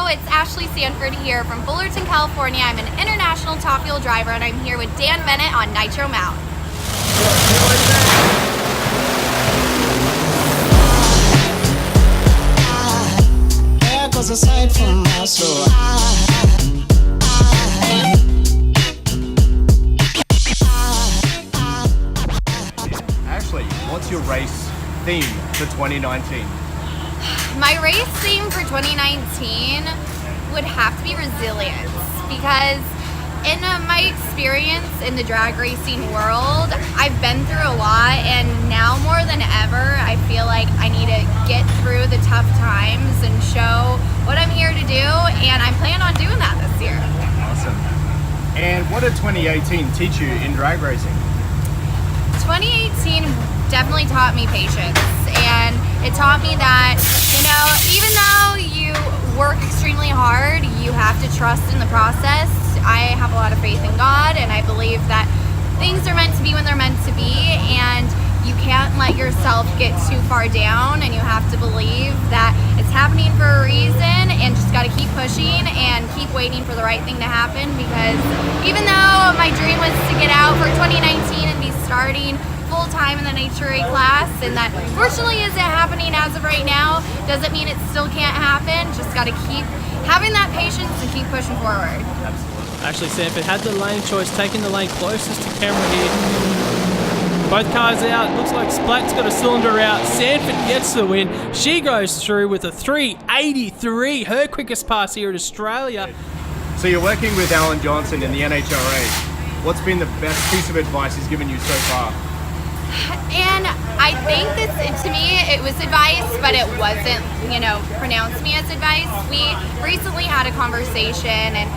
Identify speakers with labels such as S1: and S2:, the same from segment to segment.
S1: it's Ashley Sanford here from Fullerton, California. I'm an international top fuel driver, and I'm here with Dan Bennett on Nitro Mount.
S2: Ashley, what's your race theme for 2019?
S1: My race theme for 2019 would have to be resilience, because in my experience in the drag racing world, I've been through a lot, and now more than ever, I feel like I need to get through the tough times and show what I'm here to do, and I plan on doing that this year.
S2: Awesome. And what did 2018 teach you in drag racing?
S1: 2018 definitely taught me patience, and it taught me that, even though you work extremely hard, you have to trust in the process. I have a lot of faith in God, and I believe that things are meant to be when they're meant to be, and you can't let yourself get too far down, and you have to believe that it's happening for a reason, and just got to keep pushing and keep waiting for the right thing to happen, because even though my dream was to get out for 2019 and be starting full-time in the Nitro class, and that fortunately isn't happening as of right now, doesn't mean it still can't happen. Just got to keep having that patience and keep pushing forward.
S2: Absolutely.
S3: Ashley Sanford had the lane choice, taking the lane closest to camera here. Both cars out. Looks like Splat's got a cylinder out. Sanford gets the win. She goes through with a 3:83, her quickest pass here in Australia.
S2: So you're working with Alan Johnson in the NHRA. What's been the best piece of advice he's given you so far?
S1: And I think this, to me, it was advice, but it wasn't, pronounced me as advice. We recently had a conversation and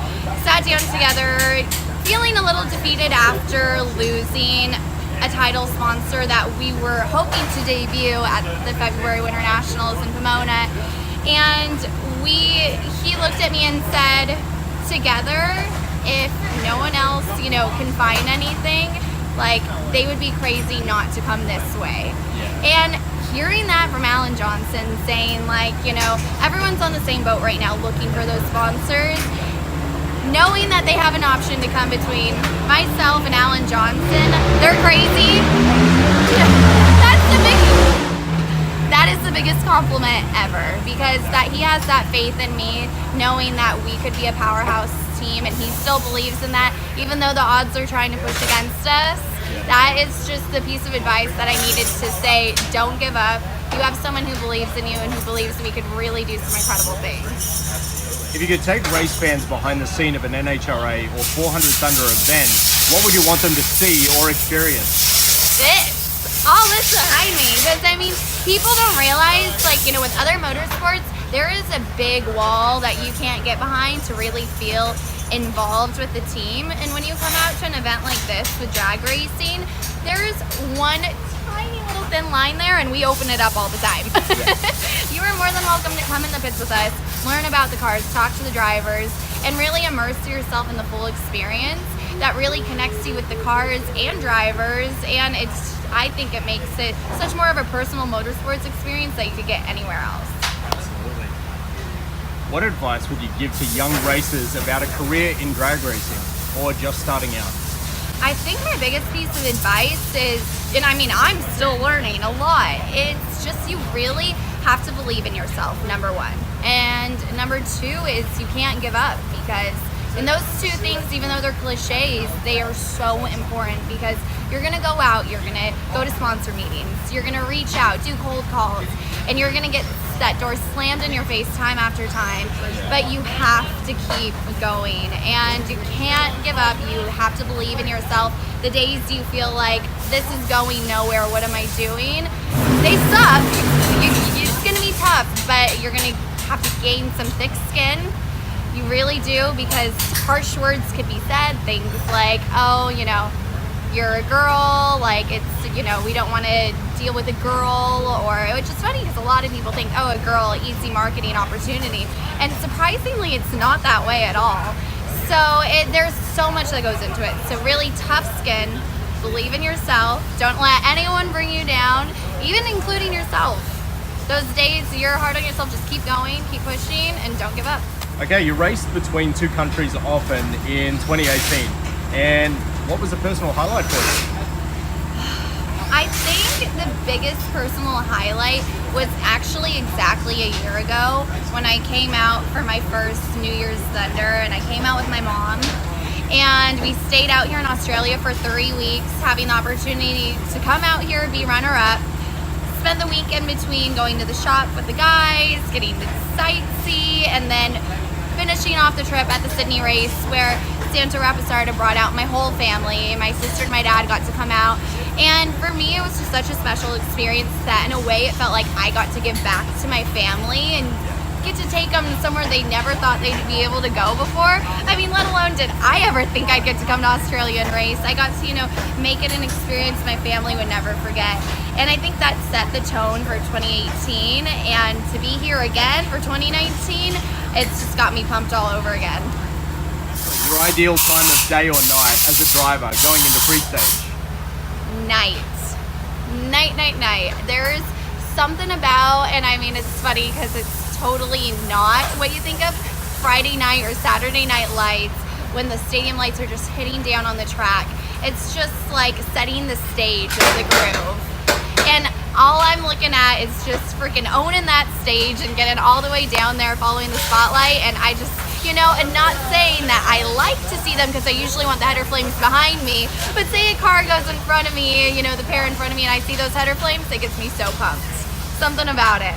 S1: sat down together, feeling a little defeated after losing a title sponsor that we were hoping to debut at the February Winter Nationals in Pomona. And he looked at me and said, together, if no one else, can find anything, they would be crazy not to come this way. And hearing that from Alan Johnson saying, everyone's on the same boat right now looking for those sponsors, knowing that they have an option to come between myself and Alan Johnson, they're crazy. That is the biggest compliment ever, because that he has that faith in me, knowing that we could be a powerhouse team, and he still believes in that, even though the odds are trying to push against us. That is just the piece of advice that I needed to say. Don't give up. You have someone who believes in you and who believes we could really do some incredible things.
S2: If you could take race fans behind the scene of an NHRA or 400 Thunder event, what would you want them to see or experience?
S1: All this behind me, because people don't realize, with other motorsports, there is a big wall that you can't get behind to really feel involved with the team. And when you come out to an event like this with drag racing, there's one tiny little thin line there, and we open it up all the time. You are more than welcome to come in the pits with us, learn about the cars, talk to the drivers, and really immerse yourself in the full experience that really connects you with the cars and drivers. And I think it makes it such more of a personal motorsports experience that you could get anywhere else.
S2: Absolutely. What advice would you give to young racers about a career in drag racing or just starting out?
S1: I think my biggest piece of advice is, and I'm still learning a lot, it's just you really have to believe in yourself, number one. And number two is you can't give up, because and those two things, even though they're cliches, they are so important, because you're going to go out, you're going to go to sponsor meetings, you're going to reach out, do cold calls, and you're going to get that door slammed in your face time after time, but you have to keep going, and you can't give up. You have to believe in yourself. The days you feel like this is going nowhere, what am I doing? They suck. It's going to be tough, but you're going to have to gain some thick skin. You really do, because harsh words could be said, things like, you're a girl, we don't want to deal with a girl, which is funny because a lot of people think, a girl, easy marketing opportunity, and surprisingly it's not that way at all. So there's so much that goes into it. So really tough skin, believe in yourself, don't let anyone bring you down, even including yourself. those days you're hard on yourself, just keep going, keep pushing, and don't give up.
S2: Okay, you raced between two countries often in 2018. And what was the personal highlight for you?
S1: I think the biggest personal highlight was actually exactly a year ago when I came out for my first New Year's Thunder, and I came out with my mom. And we stayed out here in Australia for 3 weeks, having the opportunity to come out here, be runner-up, spend the week in between going to the shop with the guys, getting to sightsee, and then finishing off the trip at the Sydney race where Santa Rapisarda brought out my whole family. My sister and my dad got to come out. And for me, it was just such a special experience that in a way it felt like I got to give back to my family and get to take them somewhere they never thought they'd be able to go before. I mean, let alone did I ever think I'd get to come to Australia and race. I got to, make it an experience my family would never forget. And I think that set the tone for 2018. And to be here again for 2019, it's just got me pumped all over again.
S2: Your ideal time of day or night as a driver going into pre-stage?
S1: Night. There's something about, and I mean, it's funny because it's totally not what you think of Friday night or Saturday night lights when the stadium lights are just hitting down on the track. It's just like setting the stage of the groove. And all I'm looking at is just freaking owning that stage and getting all the way down there following the spotlight. And I just, and not saying that I like to see them because I usually want the header flames behind me, but say a car goes in front of me, the pair in front of me, and I see those header flames, it gets me so pumped. Something about it.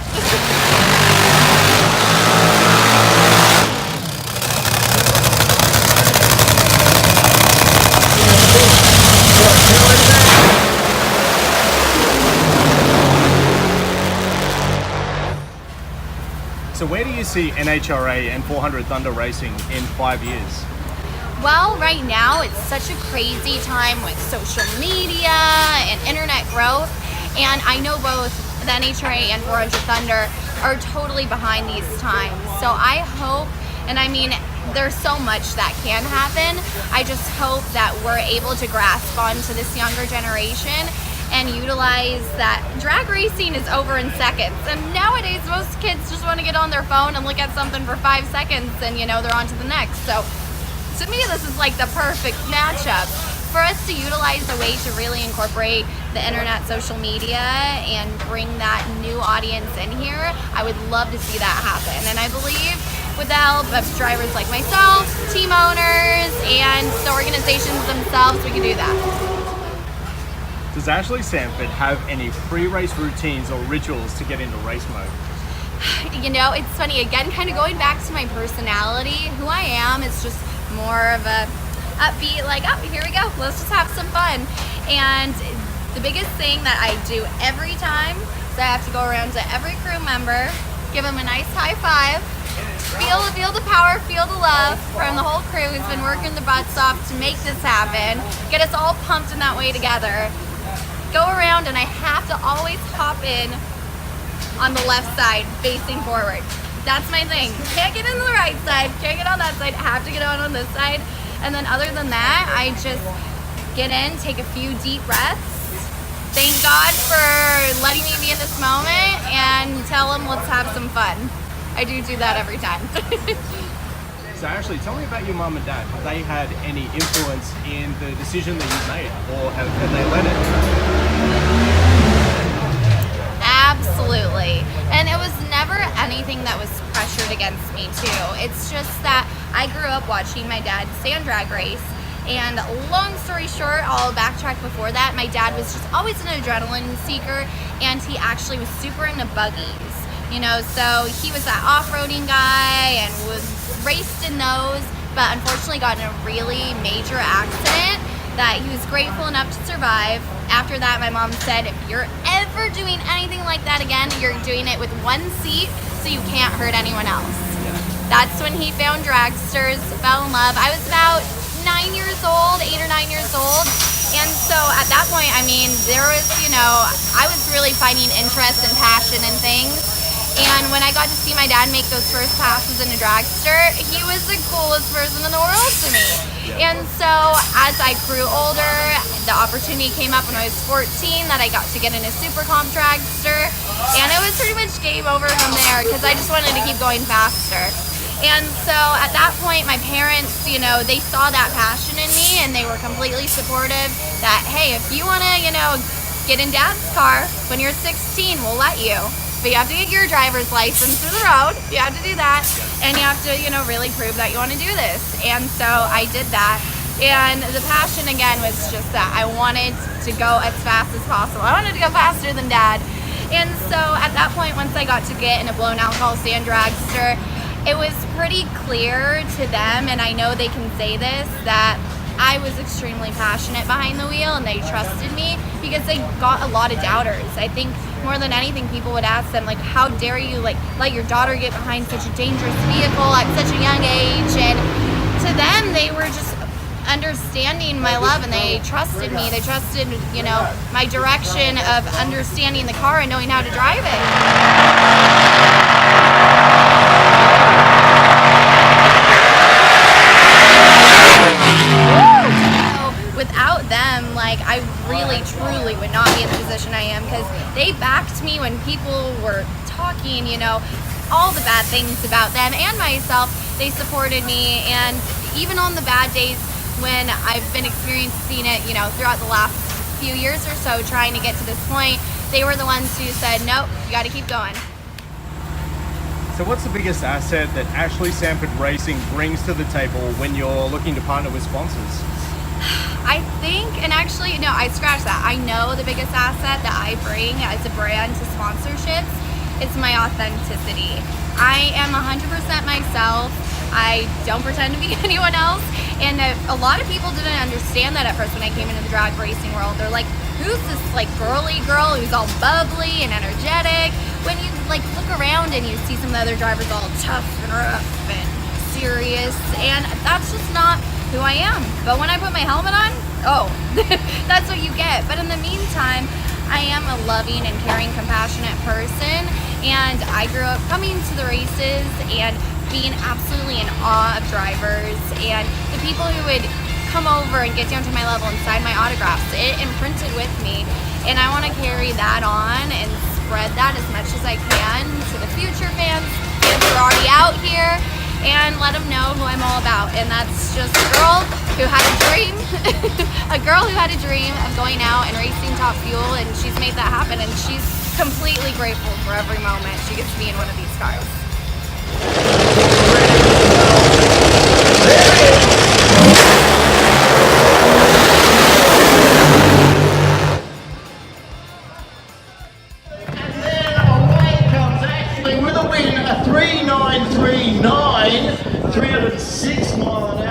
S2: So where do you see NHRA and 400 Thunder racing in 5 years?
S1: Well, right now it's such a crazy time with social media and internet growth, and I know both the NHRA and 400 Thunder are totally behind these times. So I hope, and I mean, there's so much that can happen. I just hope that we're able to grasp onto this younger generation and utilize that drag racing is over in seconds. And nowadays, most kids just want to get on their phone and look at something for 5 seconds and, they're on to the next. So to me, this is like the perfect matchup for us to utilize a way to really incorporate the internet, social media, and bring that new audience in here. I would love to see that happen. And I believe with the help of drivers like myself, team owners, and the organizations themselves, we can do that.
S2: Does Ashley Sanford have any pre-race routines or rituals to get into race mode?
S1: It's funny, again, kind of going back to my personality, who I am is just more of a upbeat, like, oh, here we go, let's just have some fun. And the biggest thing that I do every time is I have to go around to every crew member, give them a nice high five, feel the power, feel the love from the whole crew who's been working their butts off to make this happen, get us all pumped in that way together. Go around, and I have to always hop in on the left side, facing forward. That's my thing. Can't get into the right side, can't get on that side, have to get on this side. And then other than that, I just get in, take a few deep breaths, thank God for letting me be in this moment, and tell them let's have some fun. I do that every time.
S2: So Ashley, tell me about your mom and dad. Have they had any influence in the decision that you've made, or have they led it?
S1: Absolutely. And it was never anything that was pressured against me too. It's just that I grew up watching my dad stay on drag race, and long story short, I'll backtrack before that, my dad was just always an adrenaline seeker, and he actually was super into buggies. So he was that off-roading guy and was raced in those, but unfortunately got in a really major accident that he was grateful enough to survive. After that, my mom said, if you're ever doing anything like that again, you're doing it with one seat so you can't hurt anyone else. That's when he found dragsters, fell in love. I was about 8 or 9 years old. And so at that point, I mean, there was, I was really finding interest and passion in things. And when I got to see my dad make those first passes in a dragster, he was the coolest person in the world to me. And so as I grew older, the opportunity came up when I was 14 that I got to get in a super comp dragster. And it was pretty much game over from there because I just wanted to keep going faster. And so at that point, my parents, you know, they saw that passion in me and they were completely supportive that, hey, if you want to, you know, get in Dad's car when you're 16, we'll let you. But you have to get your driver's license for the road. You have to do that. And you have to, you know, really prove that you want to do this. And so I did that. And the passion, again, was just that I wanted to go as fast as possible. I wanted to go faster than Dad. And so at that point, once I got to get in a blown alcohol stand dragster, it was pretty clear to them, and I know they can say this, that I was extremely passionate behind the wheel and they trusted me because they got a lot of doubters. I think more than anything, people would ask them, like, how dare you, like, let your daughter get behind such a dangerous vehicle at such a young age? And to them, they were just understanding my love and they trusted me. They trusted, you know, my direction of understanding the car and knowing how to drive it. Without them, like, I really truly would not be in the position I am because they backed me when people were talking, you know, all the bad things about them and myself. They supported me, and even on the bad days when I've been experiencing it, you know, throughout the last few years or so trying to get to this point, they were the ones who said, nope, you got to keep going.
S2: So what's the biggest asset that Ashley Sanford Racing brings to the table when you're looking to partner with sponsors?
S1: I think, and actually, no, I scratched that. I know the biggest asset that I bring as a brand to sponsorships is my authenticity. I am 100% myself. I don't pretend to be anyone else. And a lot of people didn't understand that at first when I came into the drag racing world. They're like, who's this like girly girl who's all bubbly and energetic? When you like look around and you see some of the other drivers all tough and rough and serious, and that's just not who I am. But when I put my helmet on, oh, that's what you get. But in the meantime, I am a loving and caring, compassionate person, and I grew up coming to the races and being absolutely in awe of drivers and the people who would come over and get down to my level and sign my autographs. It imprinted with me, and I want to carry that on and spread that as much as I can to the future fans who are already out here, and let them know who I'm all about. And that's just a girl who had a dream, a girl who had a dream of going out and racing Top Fuel, and she's made that happen, and she's completely grateful for every moment she gets to be in one of these cars.
S4: And then away comes Ashley with a win, a 3.939, 306 mile an